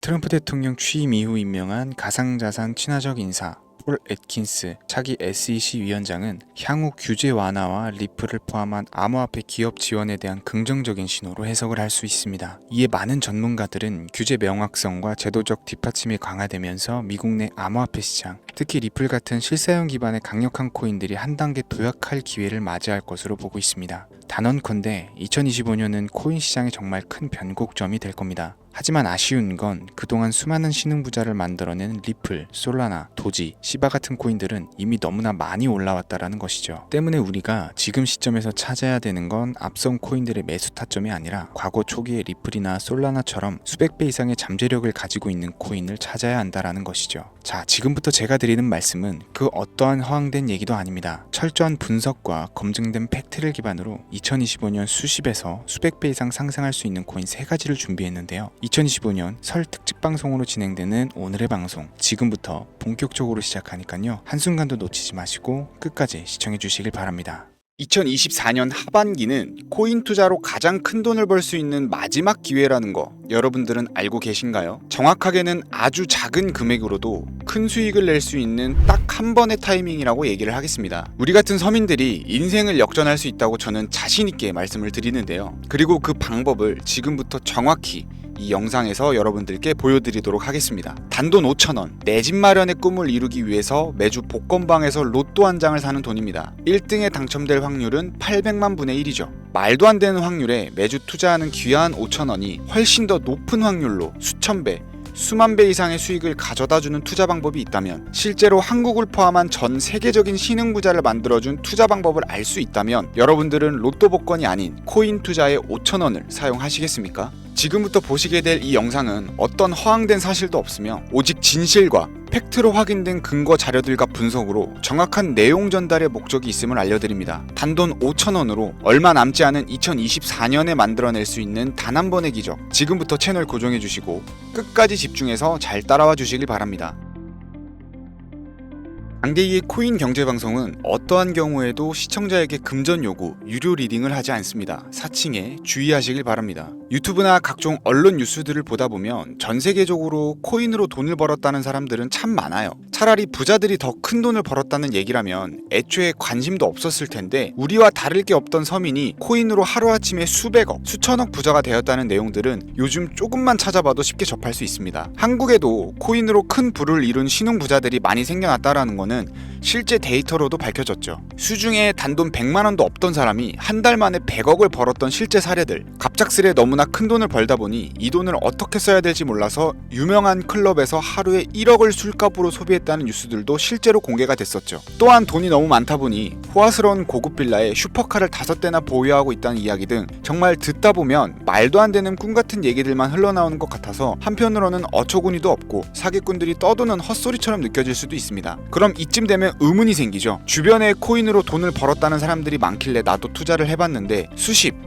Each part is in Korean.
트럼프 대통령 취임 이후 임명한 가상자산 친화적 인사 폴 애킨스 차기 SEC 위원장은 향후 규제 완화와 리플을 포함한 암호화폐 기업 지원에 대한 긍정적인 신호로 해석을 할 수 있습니다. 이에 많은 전문가들은 규제 명확성과 제도적 뒷받침이 강화되면서 미국 내 암호화폐 시장, 특히 리플 같은 실사용 기반의 강력한 코인들이 한 단계 도약할 기회를 맞이할 것으로 보고 있습니다. 단언컨대 2025년은 코인 시장에 정말 큰 변곡점이 될 겁니다. 하지만 아쉬운 건 그동안 수많은 신흥부자를 만들어낸 리플, 솔라나, 도지, 시바 같은 코인들은 이미 너무나 많이 올라왔다라는 것이죠. 때문에 우리가 지금 시점에서 찾아야 되는 건 앞선 코인들의 매수 타점이 아니라 과거 초기의 리플이나 솔라나처럼 수백 배 이상의 잠재력을 가지고 있는 코인을 찾아야 한다라는 것이죠. 자, 지금부터 제가 드리는 말씀은 그 어떠한 허황된 얘기도 아닙니다. 철저한 분석과 검증된 팩트를 기반으로 2025년 수십에서 수백 배 이상 상승할 수 있는 코인 3가지를 준비했는데요. 2025년 설 특집 방송으로 진행되는 오늘의 방송, 지금부터 본격적으로 시작하니까요, 한순간도 놓치지 마시고 끝까지 시청해 주시길 바랍니다. 2024년 하반기는 코인 투자로 가장 큰 돈을 벌 수 있는 마지막 기회라는 거 여러분들은 알고 계신가요? 정확하게는 아주 작은 금액으로도 큰 수익을 낼 수 있는 딱 한 번의 타이밍이라고 얘기를 하겠습니다. 우리 같은 서민들이 인생을 역전할 수 있다고 저는 자신 있게 말씀을 드리는데요. 그리고 그 방법을 지금부터 정확히 이 영상에서 여러분들께 보여드리도록 하겠습니다. 단돈 5,000원, 내 집 마련의 꿈을 이루기 위해서 매주 복권방에서 로또 한 장을 사는 돈입니다. 1등에 당첨될 확률은 800만 분의 1이죠. 말도 안 되는 확률에 매주 투자하는 귀한 5,000원이 훨씬 더 높은 확률로 수천 배, 수만 배 이상의 수익을 가져다주는 투자 방법이 있다면, 실제로 한국을 포함한 전 세계적인 신흥부자를 만들어준 투자 방법을 알 수 있다면 여러분들은 로또 복권이 아닌 코인 투자에 5,000원을 사용하시겠습니까? 지금부터 보시게 될 이 영상은 어떤 허황된 사실도 없으며 오직 진실과 팩트로 확인된 근거 자료들과 분석으로 정확한 내용 전달의 목적이 있음을 알려드립니다. 단돈 5,000원으로 얼마 남지 않은 2024년에 만들어낼 수 있는 단 한 번의 기적, 지금부터 채널 고정해주시고 끝까지 집중해서 잘 따라와 주시길 바랍니다. 강대희의 코인 경제방송은 어떠한 경우에도 시청자에게 금전 요구, 유료 리딩을 하지 않습니다. 사칭에 주의하시길 바랍니다. 유튜브나 각종 언론 뉴스들을 보다 보면 전 세계적으로 코인으로 돈을 벌었다는 사람들은 참 많아요. 차라리 부자들이 더 큰 돈을 벌었다는 얘기라면 애초에 관심도 없었을 텐데, 우리와 다를 게 없던 서민이 코인으로 하루아침에 수백억, 수천억 부자가 되었다는 내용들은 요즘 조금만 찾아봐도 쉽게 접할 수 있습니다. 한국에도 코인으로 큰 부를 이룬 신흥부자들이 많이 생겨났다라는 건 실제 데이터로도 밝혀졌죠. 수중에 단돈 100만원도 없던 사람이 한 달 만에 100억을 벌었던 실제 사례들, 갑작스레 너무나 큰 돈을 벌다 보니 이 돈을 어떻게 써야 될지 몰라서 유명한 클럽에서 하루에 1억을 술값으로 소비했다는 뉴스들도 실제로 공개가 됐었죠. 또한 돈이 너무 많다 보니 호화스러운 고급 빌라에 슈퍼카를 5대나 보유하고 있다는 이야기 등 정말 듣다 보면 말도 안 되는 꿈 같은 얘기들만 흘러나오는 것 같아서 한편으로는 어처구니도 없고 사기꾼들이 떠도는 헛소리처럼 느껴질 수도 있습니다. 그럼 이쯤 되면 의문이 생기죠. 주변에 코인으로 돈을 벌었다는 사람들이 많길래 나도 투자를 해봤는데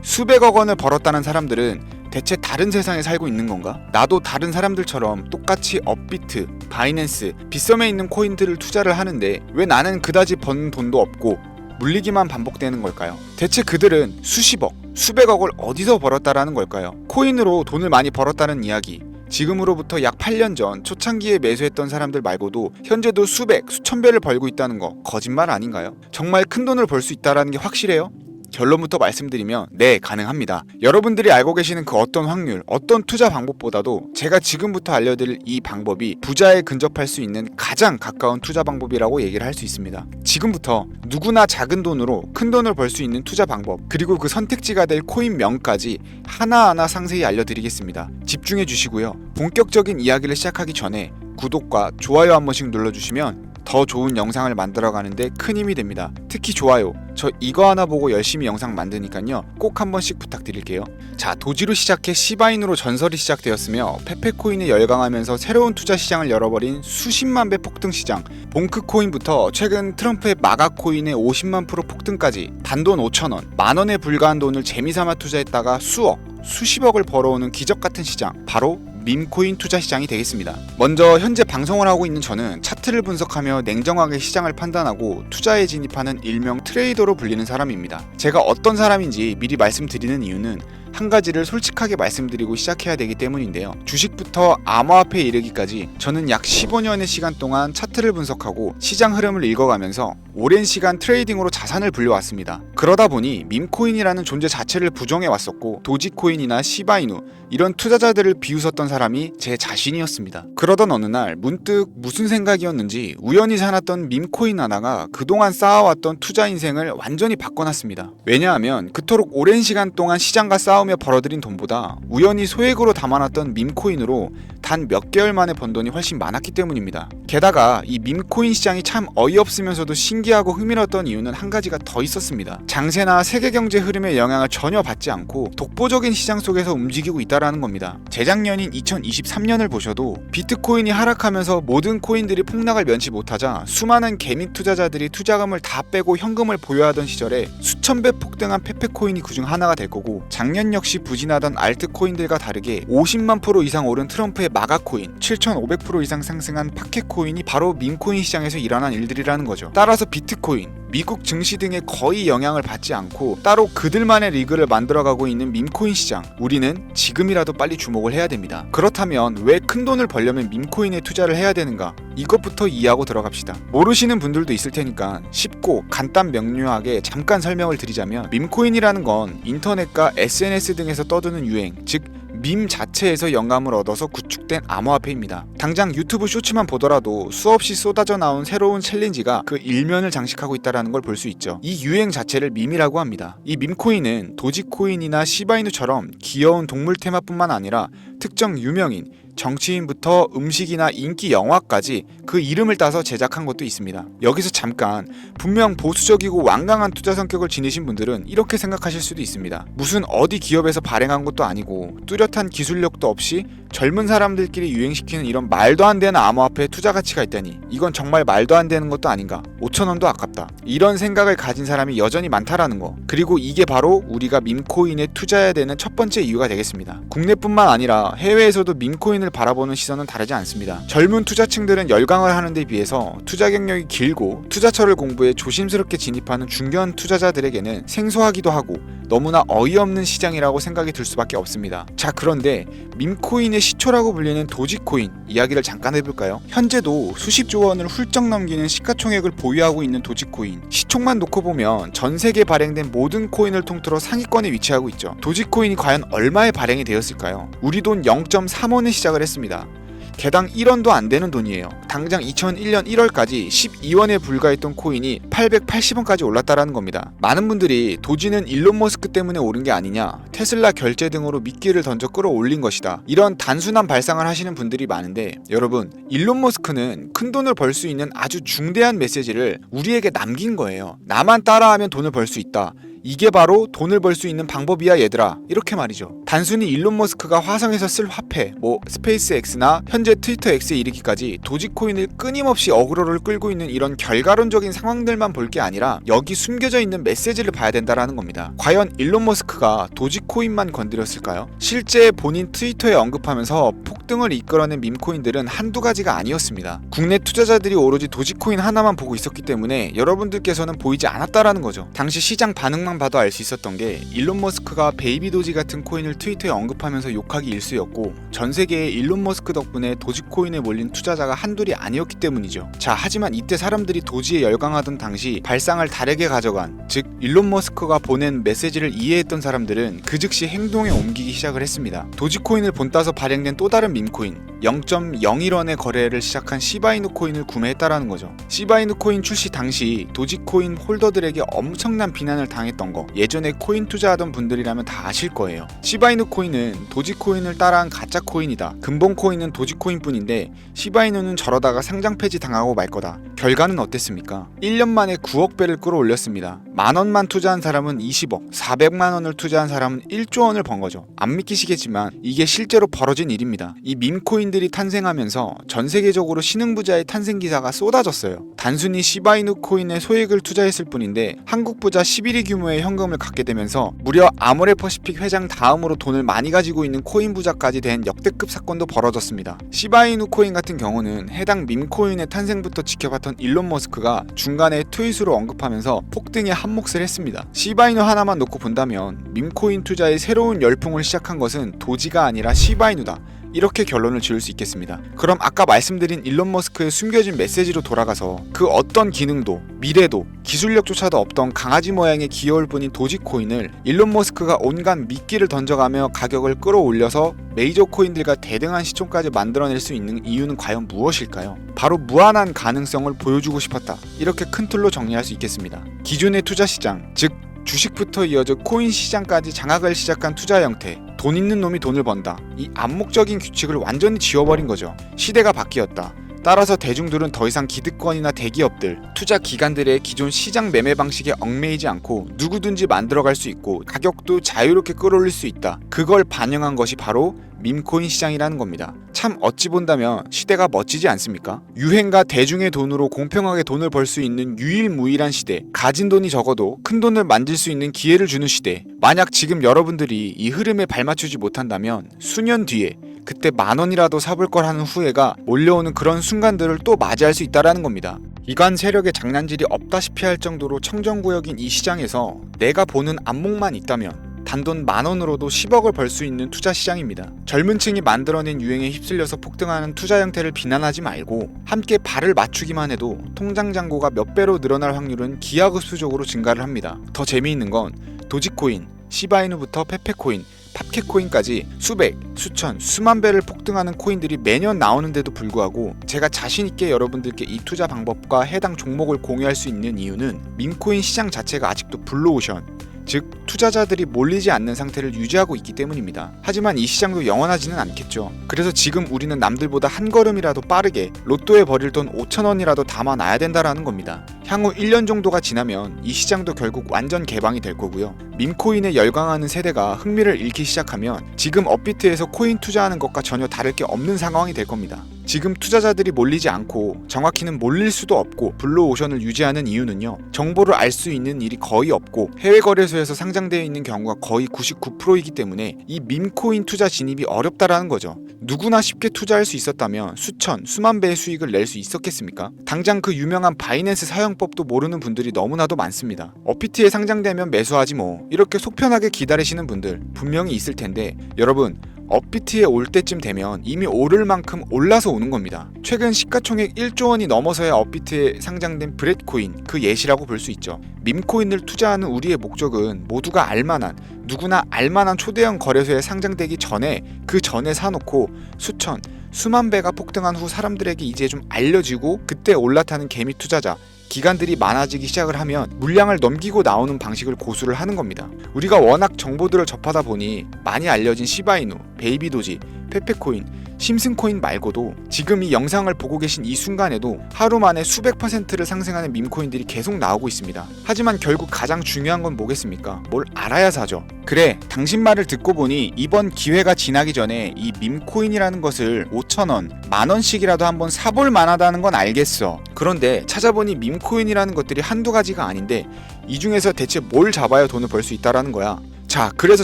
수백억 원을 벌었다는 사람들은 대체 다른 세상에 살고 있는 건가? 나도 다른 사람들처럼 똑같이 업비트, 바이낸스, 빗썸에 있는 코인들을 투자를 하는데 왜 나는 그다지 번 돈도 없고 물리기만 반복되는 걸까요? 대체 그들은 수십억, 수백억을 어디서 벌었다라는 걸까요? 코인으로 돈을 많이 벌었다는 이야기, 지금으로부터 약 8년 전 초창기에 매수했던 사람들 말고도 현재도 수백, 수천 배를 벌고 있다는 거 거짓말 아닌가요? 정말 큰 돈을 벌 수 있다는 게 확실해요? 결론부터 말씀드리면 네, 가능합니다. 여러분들이 알고 계시는 그 어떤 확률, 어떤 투자 방법보다도 제가 지금부터 알려드릴 이 방법이 부자에 근접할 수 있는 가장 가까운 투자 방법이라고 얘기를 할 수 있습니다. 지금부터 누구나 작은 돈으로 큰 돈을 벌 수 있는 투자 방법, 그리고 그 선택지가 될 코인명까지 하나하나 상세히 알려드리겠습니다. 집중해 주시고요. 본격적인 이야기를 시작하기 전에 구독과 좋아요 한 번씩 눌러주시면 더 좋은 영상을 만들어가는데 큰 힘이 됩니다. 특히 좋아요, 저 이거 하나 보고 열심히 영상 만드니까요, 꼭 한 번씩 부탁드릴게요. 자, 도지로 시작해 시바인으로 전설이 시작되었으며 페페코인에 열광하면서 새로운 투자 시장을 열어버린 수십만 배 폭등 시장 봉크코인부터 최근 트럼프의 마가코인의 50만 프로 폭등까지 단돈 5,000원, 만원에 불과한 돈을 재미삼아 투자했다가 수억, 수십억을 벌어오는 기적같은 시장, 바로 밈코인 투자 시장이 되겠습니다. 먼저 현재 방송을 하고 있는 저는 차트를 분석하며 냉정하게 시장을 판단하고 투자에 진입하는 일명 트레이더로 불리는 사람입니다. 제가 어떤 사람인지 미리 말씀드리는 이유는 한 가지를 솔직하게 말씀드리고 시작해야 되기 때문인데요. 주식부터 암호화폐에 이르기까지 저는 약 15년의 시간 동안 차트를 분석하고 시장 흐름을 읽어가면서 오랜 시간 트레이딩으로 자산을 불려왔습니다. 그러다 보니 밈코인이라는 존재 자체를 부정해왔었고 도지코인이나 시바이누 이런 투자자들을 비웃었던 사람이 제 자신이었습니다. 그러던 어느 날 문득 무슨 생각이었는지 우연히 사놨던 밈코인 하나가 그동안 쌓아왔던 투자 인생을 완전히 바꿔놨습니다. 왜냐하면 그토록 오랜 시간 동안 시장과 싸우며 벌어들인 돈보다 우연히 소액으로 담아놨던 밈코인으로 단 몇 개월 만에 번 돈이 훨씬 많았기 때문입니다. 게다가 이 밈코인 시장이 참 어이없으면서도 신기하고 흥미로웠던 이유는 한 가지가 더 있었습니다. 장세나 세계 경제 흐름의 영향을 전혀 받지 않고 독보적인 시장 속에서 움직이고 있다라는 겁니다. 재작년인 2023년을 보셔도 비트코인이 하락하면서 모든 코인들이 폭락을 면치 못하자 수많은 개미 투자자들이 투자금을 다 빼고 현금을 보유하던 시절에 수천 배 폭등한 페페코인이 그중 하나가 될 거고, 작년 역시 부진하던 알트코인들과 다르게 50만 % 이상 오른 트럼프의 마가코인, 7,500% 이상 상승한 파켓코인이 바로 밈코인 시장에서 일어난 일들이라는 거죠. 따라서 비트코인, 미국 증시 등에 거의 영향을 받지 않고 따로 그들만의 리그를 만들어가고 있는 밈코인 시장, 우리는 지금이라도 빨리 주목을 해야 됩니다. 그렇다면 왜 큰 돈을 벌려면 밈코인에 투자를 해야 되는가? 이것부터 이해하고 들어갑시다. 모르시는 분들도 있을 테니까 쉽고 간단 명료하게 잠깐 설명을 드리자면, 밈코인이라는 건 인터넷과 SNS 등에서 떠드는 유행, 즉 밈 자체에서 영감을 얻어서 구축된 암호화폐입니다. 당장 유튜브 쇼츠만 보더라도 수없이 쏟아져 나온 새로운 챌린지가 그 일면을 장식하고 있다는 걸 볼 수 있죠. 이 유행 자체를 밈이라고 합니다. 이 밈코인은 도지코인이나 시바이누처럼 귀여운 동물 테마뿐만 아니라 특정 유명인, 정치인부터 음식이나 인기 영화까지 그 이름을 따서 제작한 것도 있습니다. 여기서 잠깐, 분명 보수적이고 완강한 투자 성격을 지니신 분들은 이렇게 생각하실 수도 있습니다. 무슨 어디 기업에서 발행한 것도 아니고 뚜렷한 기술력도 없이 젊은 사람들끼리 유행시키는 이런 말도 안 되는 암호화폐에 투자 가치가 있다니, 이건 정말 말도 안 되는 것도 아닌가, 5,000원도 아깝다, 이런 생각을 가진 사람이 여전히 많다라는 거. 그리고 이게 바로 우리가 밈코인에 투자해야 되는 첫 번째 이유가 되겠습니다. 국내뿐만 아니라 해외에서도 밈코인을 바라보는 시선은 다르지 않습니다. 젊은 투자층들은 열광을 하는 데 비해서 투자 경력이 길고 투자처를 공부해 조심스럽게 진입하는 중견 투자자들에게는 생소하기도 하고 너무나 어이없는 시장이라고 생각이 들 수밖에 없습니다. 자, 그런데 밈코인의 시초라고 불리는 도지코인 이야기를 잠깐 해볼까요? 현재도 수십조 원을 훌쩍 넘기는 시가총액을 보유하고 있는 도지코인, 시총만 놓고 보면 전 세계에 발행된 모든 코인을 통틀어 상위권에 위치하고 있죠. 도지코인이 과연 얼마에 발행이 되었을까요? 우리 돈 0.3원에 시작을 했습니다. 개당 1원도 안 되는 돈이에요. 당장 2001년 1월까지 12원에 불과했던 코인이 880원까지 올랐다라는 겁니다. 많은 분들이 도지는 일론 머스크 때문에 오른 게 아니냐, 테슬라 결제 등으로 미끼를 던져 끌어올린 것이다, 이런 단순한 발상을 하시는 분들이 많은데, 여러분, 일론 머스크는 큰 돈을 벌 수 있는 아주 중대한 메시지를 우리에게 남긴 거예요. 나만 따라하면 돈을 벌 수 있다, 이게 바로 돈을 벌 수 있는 방법이야 얘들아, 이렇게 말이죠. 단순히 일론 머스크가 화성에서 쓸 화폐, 스페이스 X나 현재 트위터 X에 이르기까지 도지코인을 끊임없이 어그로를 끌고 있는 이런 결과론적인 상황들만 볼 게 아니라 여기 숨겨져 있는 메시지를 봐야 된다라는 겁니다. 과연 일론 머스크가 도지코인만 건드렸을까요? 실제 본인 트위터에 언급하면서 폭등을 이끌어낸 밈코인들은 한두 가지가 아니었습니다. 국내 투자자들이 오로지 도지코인 하나만 보고 있었기 때문에 여러분들께서는 보이지 않았다라는 거죠. 당시 시장 반응만 봐도 알 수 있었던 게, 일론 머스크가 베이비 도지 같은 코인을 트위터에 언급하면서 욕하기 일쑤였고, 전 세계에 일론 머스크 덕분에 도지코인에 몰린 투자자가 한둘이 아니었기 때문이죠. 자, 하지만 이때 사람들이 도지에 열광하던 당시 발상을 다르게 가져간, 즉 일론 머스크가 보낸 메시지를 이해했던 사람들은 그 즉시 행동에 옮기기 시작을 했습니다. 도지코인을 본따서 발행된 또 다른 밈코인, 0.01원의 거래를 시작한 시바이누 코인을 구매했다라는 거죠. 시바이누 코인 출시 당시 도지코인 홀더들에게 엄청난 비난을 당했던 거, 예전에 코인 투자하던 분들이라면 다 아실 거예요. 시바이누 코인은 도지코인을 따라한 가짜 코인이다, 근본 코인은 도지코인 뿐인데 시바이누는 저러다가 상장 폐지 당하고 말 거다. 결과는 어땠습니까? 1년 만에 9억 배를 끌어올렸습니다. 만원만 투자한 사람은 20억, 400만원을 투자한 사람은 1조 원을 번 거죠. 안 믿기시겠지만 이게 실제로 벌어진 일입니다. 이 밈코인들 밈코인들이 탄생하면서 전 세계적으로 신흥부자의 탄생 기사가 쏟아졌어요. 단순히 시바이누 코인에 소액을 투자했을 뿐인데 한국 부자 11위 규모의 현금을 갖게 되면서 무려 아모레퍼시픽 회장 다음으로 돈을 많이 가지고 있는 코인 부자까지 된 역대급 사건도 벌어졌습니다. 시바이누 코인 같은 경우는 해당 밈코인의 탄생부터 지켜봤던 일론 머스크가 중간에 트윗으로 언급하면서 폭등에 한몫을 했습니다. 시바이누 하나만 놓고 본다면 밈코인 투자의 새로운 열풍을 시작한 것은 도지가 아니라 시바이누다, 이렇게 결론을 지을 수 있겠습니다. 그럼 아까 말씀드린 일론 머스크의 숨겨진 메시지로 돌아가서 그 어떤 기능도 미래도 기술력조차도 없던 강아지 모양의 귀여울 뿐인 도지코인을 일론 머스크가 온갖 미끼를 던져가며 가격을 끌어올려서 메이저 코인들과 대등한 시총까지 만들어낼 수 있는 이유는 과연 무엇일까요? 바로 무한한 가능성을 보여주고 싶었다, 이렇게 큰 틀로 정리할 수 있겠습니다. 기존의 투자 시장, 즉 주식부터 이어져 코인 시장까지 장악을 시작한 투자 형태, 돈 있는 놈이 돈을 번다, 이 암묵적인 규칙을 완전히 지워버린 거죠. 시대가 바뀌었다. 따라서 대중들은 더 이상 기득권이나 대기업들, 투자 기관들의 기존 시장 매매 방식에 얽매이지 않고 누구든지 만들어갈 수 있고 가격도 자유롭게 끌어올릴 수 있다. 그걸 반영한 것이 바로 밈코인 시장이라는 겁니다. 참 어찌 본다면 시대가 멋지지 않습니까? 유행과 대중의 돈으로 공평하게 돈을 벌 수 있는 유일무이한 시대, 가진 돈이 적어도 큰 돈을 만질 수 있는 기회를 주는 시대. 만약 지금 여러분들이 이 흐름에 발맞추지 못한다면 수년 뒤에 그때 10,000원이라도 사볼 걸 하는 후회가 몰려오는 그런 순간들을 또 맞이할 수 있다는 겁니다. 이관 세력의 장난질이 없다시피 할 정도로 청정구역인 이 시장에서 내가 보는 안목만 있다면 단돈 10,000원으로도 10억을 벌 수 있는 투자 시장입니다. 젊은 층이 만들어낸 유행에 휩쓸려서 폭등하는 투자 형태를 비난하지 말고 함께 발을 맞추기만 해도 통장 잔고가 몇 배로 늘어날 확률은 기하급수적으로 증가를 합니다. 더 재미있는 건 도지코인, 시바이누부터 페페코인, 팝캣코인까지 수백, 수천, 수만 배를 폭등하는 코인들이 매년 나오는데도 불구하고 제가 자신있게 여러분들께 이 투자 방법과 해당 종목을 공유할 수 있는 이유는 밈코인 시장 자체가 아직도 블루오션, 즉 투자자들이 몰리지 않는 상태를 유지하고 있기 때문입니다. 하지만 이 시장도 영원하지는 않겠죠. 그래서 지금 우리는 남들보다 한 걸음이라도 빠르게 로또에 버릴 돈 5,000원이라도 담아놔야 된다라는 겁니다. 향후 1년 정도가 지나면 이 시장도 결국 완전 개방이 될 거고요. 밈코인에 열광하는 세대가 흥미를 잃기 시작하면 지금 업비트에서 코인 투자하는 것과 전혀 다를 게 없는 상황이 될 겁니다. 지금 투자자들이 몰리지 않고 정확히는 몰릴 수도 없고 블루오션을 유지하는 이유는요, 정보를 알 수 있는 일이 거의 없고 해외 거래소에서 상장되어 있는 경우가 거의 99%이기 때문에 이 밈코인 투자 진입이 어렵다라는 거죠. 누구나 쉽게 투자할 수 있었다면 수천, 수만 배의 수익을 낼 수 있었겠습니까? 당장 그 유명한 바이낸스 사용법도 모르는 분들이 너무나도 많습니다. 업비트에 상장되면 매수하지 뭐, 이렇게 속편하게 기다리시는 분들 분명히 있을 텐데, 여러분 업비트에 올 때쯤 되면 이미 오를 만큼 올라서 오는 겁니다. 최근 시가총액 1조 원이 넘어서야 업비트에 상장된 브렛코인, 그 예시라고 볼 수 있죠. 밈코인을 투자하는 우리의 목적은 모두가 알만한, 누구나 알만한 초대형 거래소에 상장되기 전에 그 전에 사놓고 수천, 수만 배가 폭등한 후 사람들에게 이제 좀 알려지고 그때 올라타는 개미 투자자, 기관들이 많아지기 시작을 하면 물량을 넘기고 나오는 방식을 고수를 하는 겁니다. 우리가 워낙 정보들을 접하다 보니 많이 알려진 시바이누, 베이비도지, 페페코인, 심슨코인 말고도 지금 이 영상을 보고 계신 이 순간에도 하루 만에 수백 %를 상승하는 밈코인들이 계속 나오고 있습니다. 하지만 결국 가장 중요한 건 뭐겠습니까? 뭘 알아야 사죠. 그래, 당신 말을 듣고 보니 이번 기회가 지나기 전에 이 밈코인이라는 것을 5,000원, 10,000원씩이라도 한번 사볼 만하다는 건 알겠어. 그런데 찾아보니 밈코인이라는 것들이 한두 가지가 아닌데 이 중에서 대체 뭘 잡아야 돈을 벌 수 있다라는 거야. 자, 그래서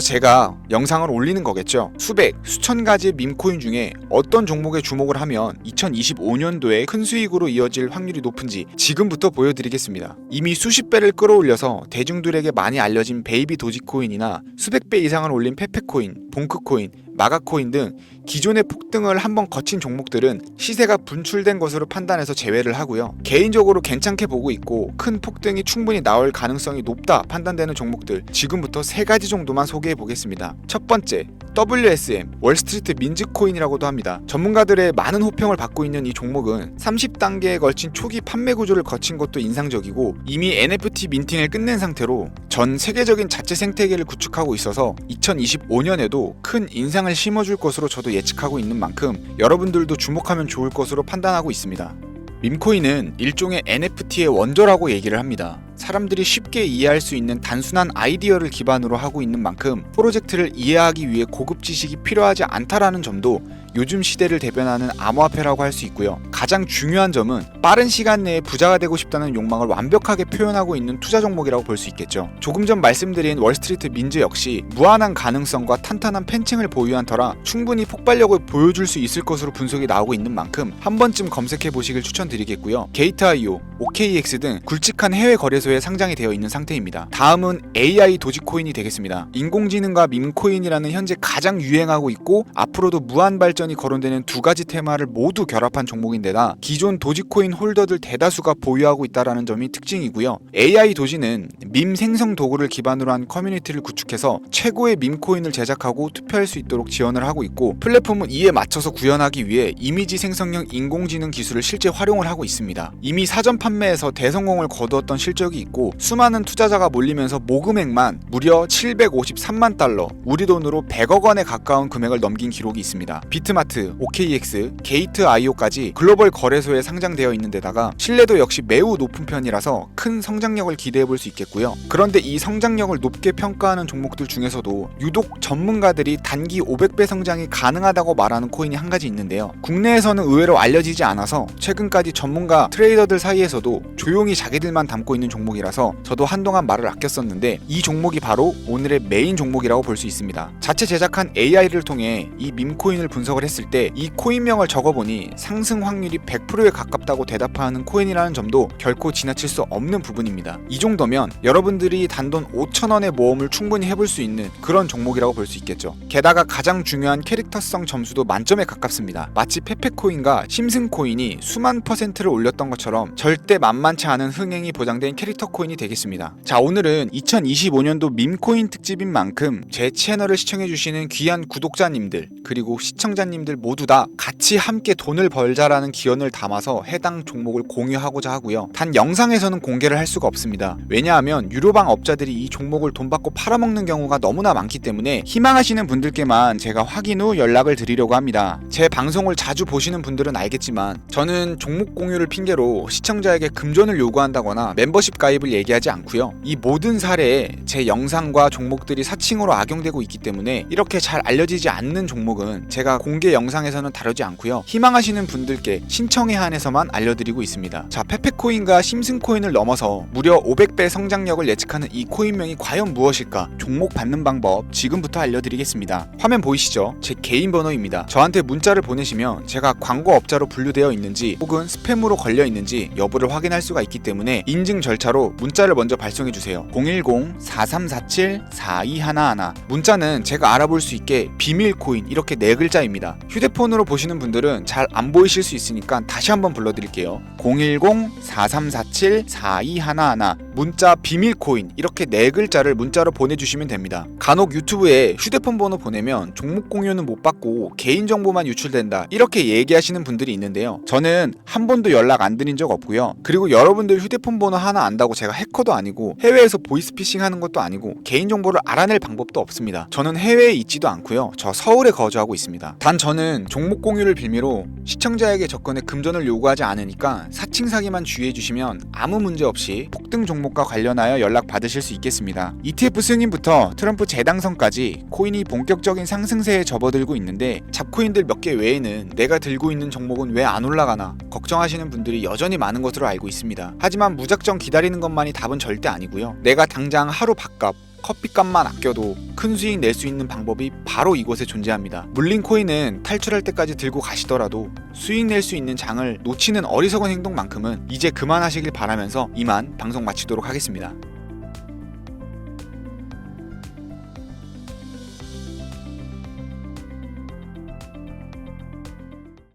제가 영상을 올리는 거겠죠. 수백, 수천 가지의 밈코인 중에 어떤 종목에 주목을 하면 2025년도에 큰 수익으로 이어질 확률이 높은지 지금부터 보여드리겠습니다. 이미 수십 배를 끌어올려서 대중들에게 많이 알려진 베이비 도지코인이나 수백 배 이상을 올린 페페코인, 봉크코인, 마가코인 등 기존의 폭등을 한번 거친 종목들은 시세가 분출된 것으로 판단해서 제외를 하고요. 개인적으로 괜찮게 보고 있고 큰 폭등이 충분히 나올 가능성이 높다 판단되는 종목들 지금부터 3가지 정도만 소개해 보겠습니다. 첫 번째, WSM, 월스트리트 민즈코인이라고도 합니다. 전문가들의 많은 호평을 받고 있는 이 종목은 30단계에 걸친 초기 판매 구조를 거친 것도 인상적이고 이미 NFT 민팅을 끝낸 상태로 전 세계적인 자체 생태계를 구축하고 있어서 2025년에도 큰 인상을 심어줄 것으로 저도 예측하고 있는 만큼 여러분들도 주목하면 좋을 것으로 판단하고 있습니다. 밈코인은 일종의 NFT의 원조라고 얘기를 합니다. 사람들이 쉽게 이해할 수 있는 단순한 아이디어를 기반으로 하고 있는 만큼 프로젝트를 이해하기 위해 고급 지식이 필요하지 않다라는 점도 요즘 시대를 대변하는 암호화폐라고 할 수 있고요. 가장 중요한 점은 빠른 시간 내에 부자가 되고 싶다는 욕망을 완벽하게 표현하고 있는 투자 종목이라고 볼 수 있겠죠. 조금 전 말씀드린 월스트리트 민즈 역시 무한한 가능성과 탄탄한 팬층을 보유한 터라 충분히 폭발력을 보여줄 수 있을 것으로 분석이 나오고 있는 만큼 한 번쯤 검색해 보시길 추천드리겠고요. 게이트.io, OKX 등 굵직한 해외 거래소에 상장이 되어 있는 상태입니다. 다음은 AI 도지코인이 되겠습니다. 인공지능과 밈코인이라는 현재 가장 유행하고 있고 앞으로도 무한 발전이 거론되는 두 가지 테마를 모두 결합한 종목인데다 기존 도지코인 홀더들 대다수가 보유하고 있다는 점이 특징이고요. AI 도지는 밈 생성 도구를 기반으로 한 커뮤니티를 구축해서 최고의 밈코인을 제작하고 투표할 수 있도록 지원을 하고 있고 플랫폼은 이에 맞춰서 구현하기 위해 이미지 생성형 인공지능 기술을 실제 활용을 하고 있습니다. 이미 사전 판매에서 대성공을 거두었던 실적이 있고 수많은 투자자가 몰리면서 모금액만 무려 753만 달러, 우리 돈으로 100억 원에 가까운 금액을 넘긴 기록이 있습니다. 비트마트, OKX, 게이트.io까지 글로벌 거래소에 상장되어 있는 데다가 신뢰도 역시 매우 높은 편이라서 큰 성장력을 기대해 볼 수 있겠고요. 그런데 이 성장력을 높게 평가하는 종목들 중에서도 유독 전문가들이 단기 500배 성장이 가능하다고 말하는 코인이 한 가지 있는데요. 국내에서는 의외로 알려지지 않아서 최근까지 전문가 트레이더들 사이에서도 조용히 자기들만 담고 있는 종목이라서 저도 한동안 말을 아꼈었는데 이 종목이 바로 오늘의 메인 종목이라고 볼 수 있습니다. 자체 제작한 AI를 통해 이 밈코인을 분석을 했을 때 이 코인명을 적어보니 상승 확률이 100%에 가깝다고 대답하는 코인이라는 점도 결코 지나칠 수 없는 부분입니다. 이 정도면 여러분들이 단돈 5,000원의 모험을 충분히 해볼 수 있는 그런 종목이라고 볼 수 있겠죠. 게다가 가장 중요한 캐릭터성 점수도 만점에 가깝습니다. 마치 페페코인과 심슨코인이 수만 %를 올렸던 것처럼 절대 만만치 않은 흥행이 보장된 캐릭터 코인이 되겠습니다. 자, 오늘은 2025년도 밈코인 특집인 만큼 제 채널을 시청해주시는 귀한 구독자님들 그리고 시청자님들 모두 다 같이 함께 돈을 벌자라는 기원을 담아서 해당 종목을 공유하고자 하고요. 단 영상에서는 공개를 할 수가 없습니다. 왜냐하면 유료방 업자들이 이 종목을 돈 받고 팔아먹는 경우가 너무나 많기 때문에 희망하시는 분들께만 제가 확인 후 연락을 드리려고 합니다. 제 방송을 자주 보시는 분들은 알겠지만 저는 종목 공유를 핑계로 시청자에게 금전을 요구한다거나 멤버십 가입을 얘기하지 않고요. 이 모든 사례에 제 영상과 종목들이 사칭으로 악용되고 있기 때문에 이렇게 잘 알려지지 않는 종목은 제가 공개 영상에서는 다루지 않고요. 희망하시는 분들께 신청에 한해서만 알려드리고 있습니다. 자, 페페코인과 심슨코인을 넘어서 무려 500배 성장력을 예측하는 이 코인명이 과연 무엇일까? 종목 받는 방법 지금부터 알려드리겠습니다. 화면 보이시죠? 제 개인 번호입니다. 저한테 문자를 보내시면 제가 광고업자로 분류되어 있는지 혹은 스팸으로 걸려 있는지 여부를 확인할 수가 있기 때문에 인증 절차로 문자를 먼저 발송해주세요. 010-4347-4211 문자는 제가 알아볼 수 있게 비밀코인 이렇게 4글자입니다. 휴대폰으로 보시는 분들은 잘 안 보이실 수 있으니까 다시 한번 불러드릴게요. 010-4347-4211 문자 비밀코인 이렇게 4글자를 문자로 보내주시면 됩니다. 간혹 유튜브에 휴대폰 번호 보내면 종목 공유는 못 받고 개인정보만 유출된다 이렇게 얘기하시는 분들이 있는데요. 저는 한 번도 연락 안 드린 적 없고요. 그리고 여러분들 휴대폰 번호 하나 안다고 제가 해커도 아니고 해외에서 보이스피싱 하는 것도 아니고 개인정보를 알아낼 방법도 없습니다. 저는 해외에 있지도 않고요. 저 서울에 거주하고 있습니다. 단 저는 종목 공유를 빌미로 시청자에게 접근에 금전을 요구하지 않으니까 사칭 사기만 주의해 주시면 아무 문제 없이 폭등 종목과 관련하여 연락 받으실 수 있겠습니다. ETF 승인부터 트럼프 재당선까지 코인이 본격적인 상승세에 접어들고 있는데 잡코인들 몇 개 외에는 내가 들고 있는 종목은 왜 안 올라가나 걱정하시는 분들이 여전히 많은 것으로 알고 있습니다. 하지만 무작정 기다리는 것만이 답은 절대 아니고요. 내가 당장 하루 밥값 커피값만 아껴도 큰 수익 낼 수 있는 방법이 바로 이곳에 존재합니다. 물린 코인은 탈출할 때까지 들고 가시더라도 수익 낼 수 있는 장을 놓치는 어리석은 행동만큼은 이제 그만하시길 바라면서 이만 방송 마치도록 하겠습니다.